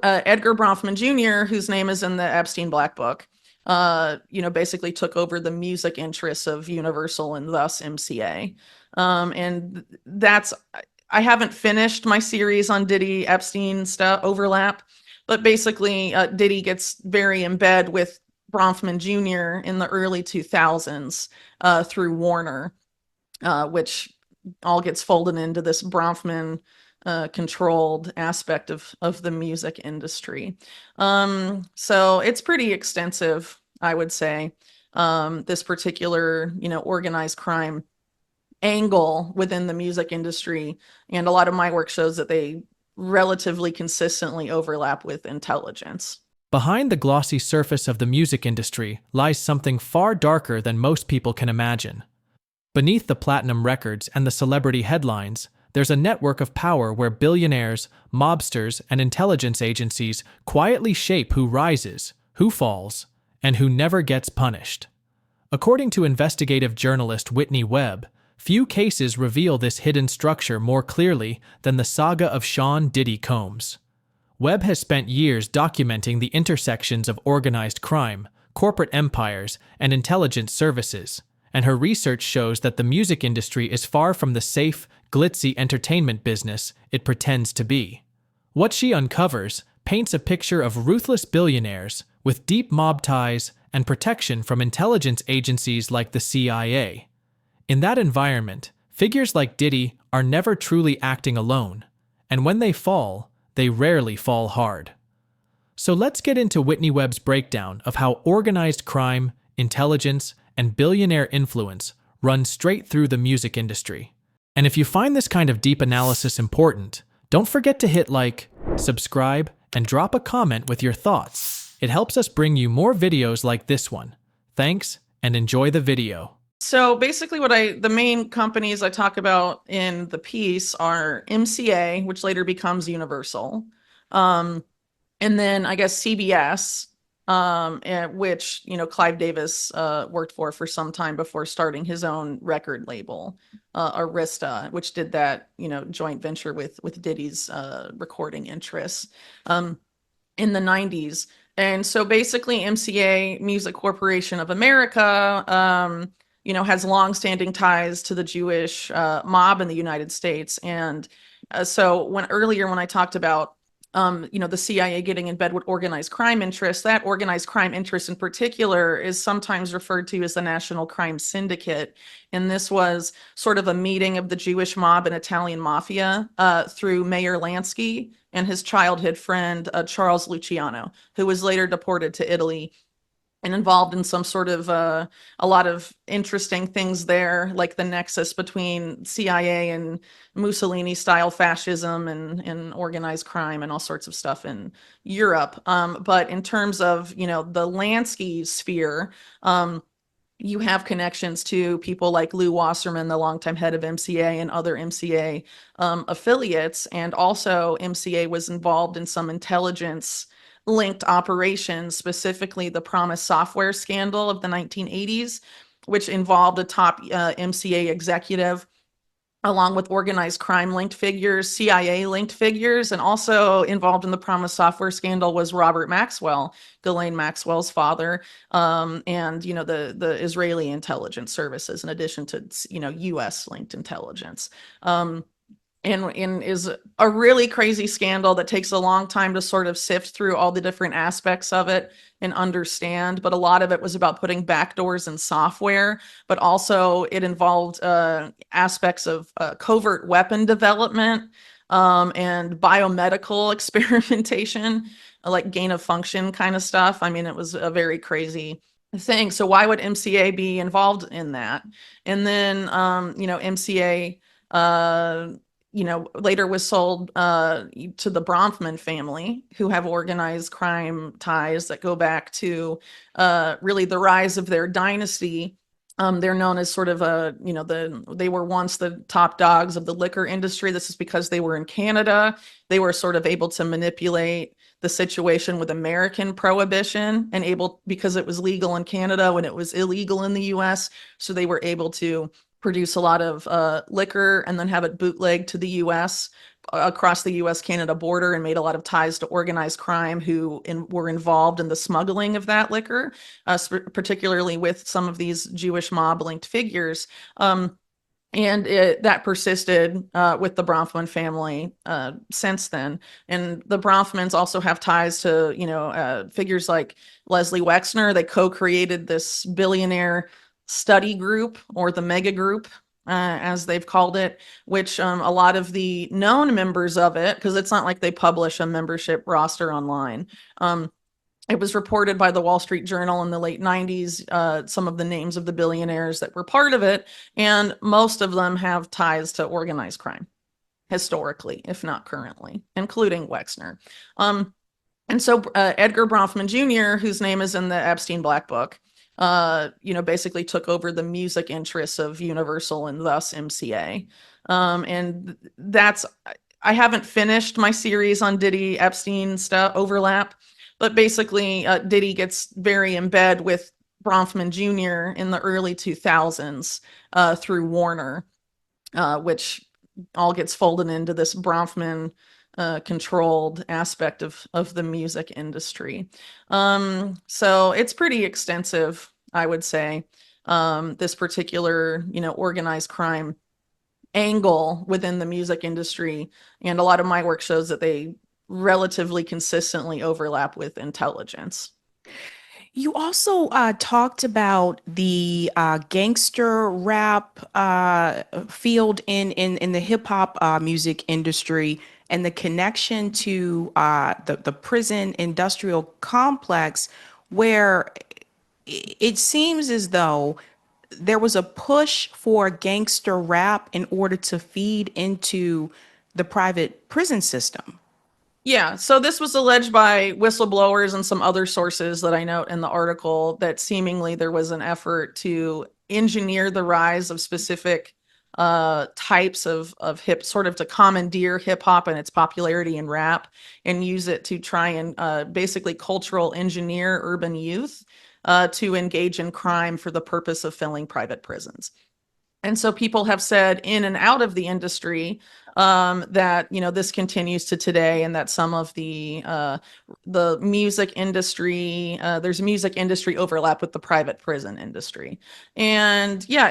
Edgar Bronfman Jr., whose name is in the Epstein Black Book, basically took over the music interests of Universal and thus MCA. And that's, I haven't finished my series on Diddy Epstein stuff overlap, but basically Diddy gets very in bed with Bronfman Jr. in the early 2000s through Warner, which all gets folded into this Bronfman controlled aspect of the music industry. So it's pretty extensive, I would say. This particular, organized crime angle within the music industry, and a lot of my work shows that they relatively consistently overlap with intelligence. Behind the glossy surface of the music industry lies something far darker than most people can imagine. Beneath the platinum records and the celebrity headlines, there's a network of power where billionaires, mobsters, and intelligence agencies quietly shape who rises, who falls, and who never gets punished. According to investigative journalist Whitney Webb, few cases reveal this hidden structure more clearly than the saga of Sean Diddy Combs. Webb has spent years documenting the intersections of organized crime, corporate empires, and intelligence services, and her research shows that the music industry is far from the safe, glitzy entertainment business it pretends to be. What she uncovers paints a picture of ruthless billionaires with deep mob ties and protection from intelligence agencies like the CIA. In that environment, figures like Diddy are never truly acting alone, and when they fall, they rarely fall hard. So let's get into Whitney Webb's breakdown of how organized crime, intelligence, and billionaire influence run straight through the music industry. And if you find this kind of deep analysis important, don't forget to hit like, subscribe, and drop a comment with your thoughts. It helps us bring you more videos like this one. Thanks, and enjoy the video. So basically the main companies I talk about in the piece are MCA, which later becomes Universal, and then I guess CBS, which, Clive Davis worked for some time before starting his own record label, Arista, which did that, joint venture with Diddy's recording interests in the 90s. And so basically MCA, Music Corporation of America, has longstanding ties to the Jewish mob in the United States. And so when I talked about, the CIA getting in bed with organized crime interests, that organized crime interest in particular is sometimes referred to as the National Crime Syndicate. And this was sort of a meeting of the Jewish mob and Italian mafia through Mayor Lansky and his childhood friend, Charles Luciano, who was later deported to Italy and involved in some sort of a lot of interesting things there, like the nexus between CIA and Mussolini-style fascism and organized crime and all sorts of stuff in Europe. But in terms of, the Lansky sphere, you have connections to people like Lou Wasserman, the longtime head of MCA, and other MCA affiliates. And also MCA was involved in some intelligence linked operations, specifically the Promise software scandal of the 1980s, which involved a top MCA executive, along with organized crime linked figures, CIA linked figures, and also involved in the Promise software scandal was Robert Maxwell, Ghislaine Maxwell's father, and the Israeli intelligence services, in addition to U.S. linked intelligence. And is a really crazy scandal that takes a long time to sort of sift through all the different aspects of it and understand. But a lot of it was about putting backdoors in software, but also it involved aspects of covert weapon development and biomedical experimentation, like gain of function kind of stuff. I mean, it was a very crazy thing. So why would MCA be involved in that? And then, MCA, later was sold to the Bronfman family, who have organized crime ties that go back to really the rise of their dynasty. They're known as sort of they were once the top dogs of the liquor industry. This is because they were in Canada. They were sort of able to manipulate the situation with American prohibition because it was legal in Canada when it was illegal in the US. So they were able to produce a lot of liquor and then have it bootlegged to the US, across the US-Canada border and made a lot of ties to organized crime who were involved in the smuggling of that liquor, particularly with some of these Jewish mob-linked figures. And that persisted with the Bronfman family since then. And the Bronfmans also have ties to, figures like Leslie Wexner. They co-created this billionaire study group, or the mega group, as they've called it, which a lot of the known members of it, because it's not like they publish a membership roster online. It was reported by the Wall Street Journal in the late 90s, some of the names of the billionaires that were part of it, and most of them have ties to organized crime, historically, if not currently, including Wexner. And so Edgar Bronfman Jr., whose name is in the Epstein Black Book, basically took over the music interests of Universal and thus MCA. And I haven't finished my series on Diddy Epstein stuff overlap, but basically Diddy gets very in bed with Bronfman Jr. in the early 2000s through Warner, which all gets folded into this Bronfman controlled aspect of the music industry. So it's pretty extensive, I would say, this particular, organized crime angle within the music industry. And a lot of my work shows that they relatively consistently overlap with intelligence. You also talked about the gangster rap field in the hip hop music industry and the connection to the prison industrial complex, where it seems as though there was a push for gangster rap in order to feed into the private prison system. Yeah, so this was alleged by whistleblowers and some other sources that I note in the article, that seemingly there was an effort to engineer the rise of specific types of sort of to commandeer hip hop and its popularity in rap, and use it to try and basically cultural engineer urban youth to engage in crime for the purpose of filling private prisons. And so people have said in and out of the industry that this continues to today, and that some of the music industry, there's music industry overlap with the private prison industry. And yeah,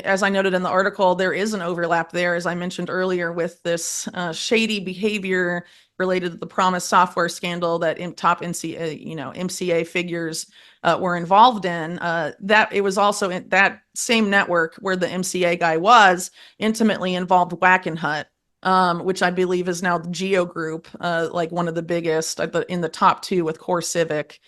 as I noted in the article, there is an overlap there, as I mentioned earlier, with this shady behavior related to the Promise software scandal that top MCA figures were involved in. That it was also in that same network where the MCA guy was intimately involved Wackenhut, which I believe is now the Geo Group, like one of the biggest in the top two with Core Civic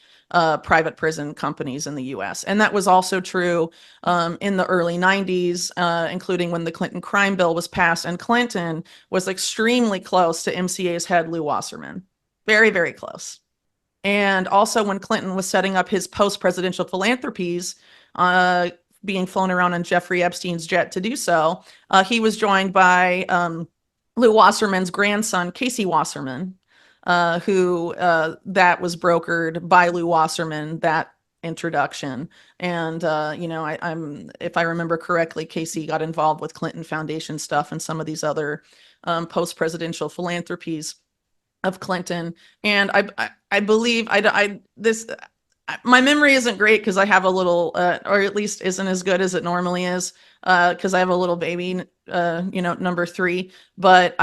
private prison companies in the US. And that was also true in the early 90s, including when the Clinton crime bill was passed, and Clinton was extremely close to MCA's head, Lou Wasserman. Very, very close. And also when Clinton was setting up his post-presidential philanthropies, being flown around on Jeffrey Epstein's jet to do so, he was joined by Lou Wasserman's grandson, Casey Wasserman, who that was brokered by Lou Wasserman, that introduction. And I'm if I remember correctly, Casey got involved with Clinton Foundation stuff and some of these other post-presidential philanthropies of Clinton. And I believe my memory isn't great because I have a little, or at least isn't as good as it normally is, because I have a little baby, number 3. But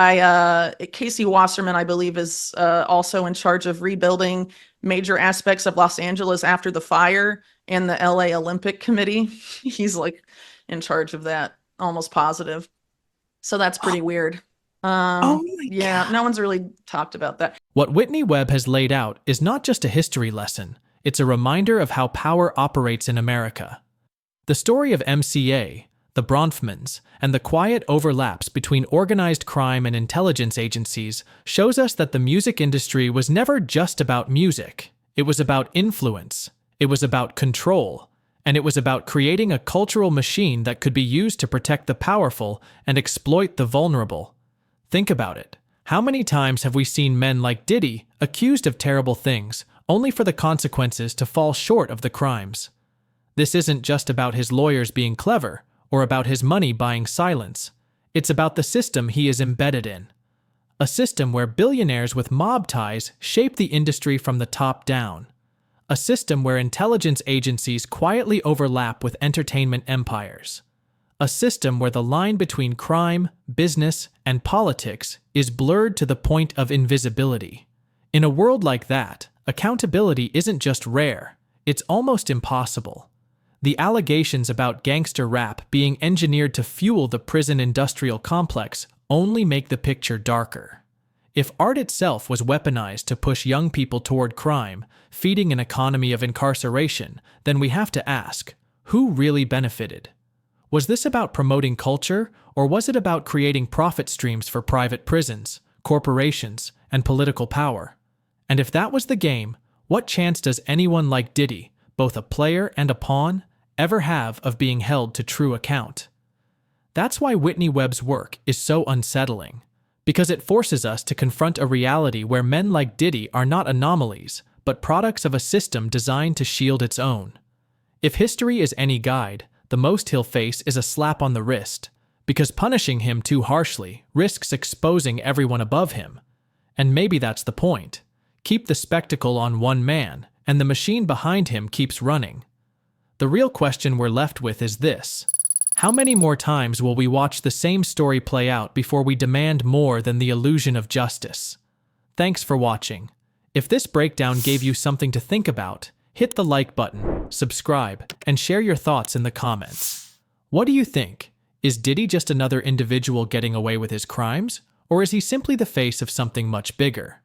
Casey Wasserman, I believe, is also in charge of rebuilding major aspects of Los Angeles after the fire, and the LA Olympic Committee. He's like in charge of that, almost positive. So that's pretty weird. Oh my Yeah, God. no one's really talked about that. What Whitney Webb has laid out is not just a history lesson, it's a reminder of how power operates in America. The story of MCA, the Bronfmans, and the quiet overlaps between organized crime and intelligence agencies shows us that the music industry was never just about music. It was about influence, it was about control, and it was about creating a cultural machine that could be used to protect the powerful and exploit the vulnerable. Think about it. How many times have we seen men like Diddy accused of terrible things, only for the consequences to fall short of the crimes? This isn't just about his lawyers being clever, or about his money buying silence. It's about the system he is embedded in. A system where billionaires with mob ties shape the industry from the top down. A system where intelligence agencies quietly overlap with entertainment empires. A system where the line between crime, business, and politics is blurred to the point of invisibility. In a world like that, accountability isn't just rare, it's almost impossible. The allegations about gangster rap being engineered to fuel the prison industrial complex only make the picture darker. If art itself was weaponized to push young people toward crime, feeding an economy of incarceration, then we have to ask, who really benefited? Was this about promoting culture, or was it about creating profit streams for private prisons, corporations, and political power? And if that was the game, what chance does anyone like Diddy, both a player and a pawn, ever have of being held to true account? That's why Whitney Webb's work is so unsettling, because it forces us to confront a reality where men like Diddy are not anomalies, but products of a system designed to shield its own. If history is any guide, the most he'll face is a slap on the wrist, because punishing him too harshly risks exposing everyone above him. And maybe that's the point. Keep the spectacle on one man, and the machine behind him keeps running. The real question we're left with is this: how many more times will we watch the same story play out before we demand more than the illusion of justice? Thanks for watching. If this breakdown gave you something to think about, hit the like button, subscribe, and share your thoughts in the comments. What do you think? Is Diddy just another individual getting away with his crimes, or is he simply the face of something much bigger?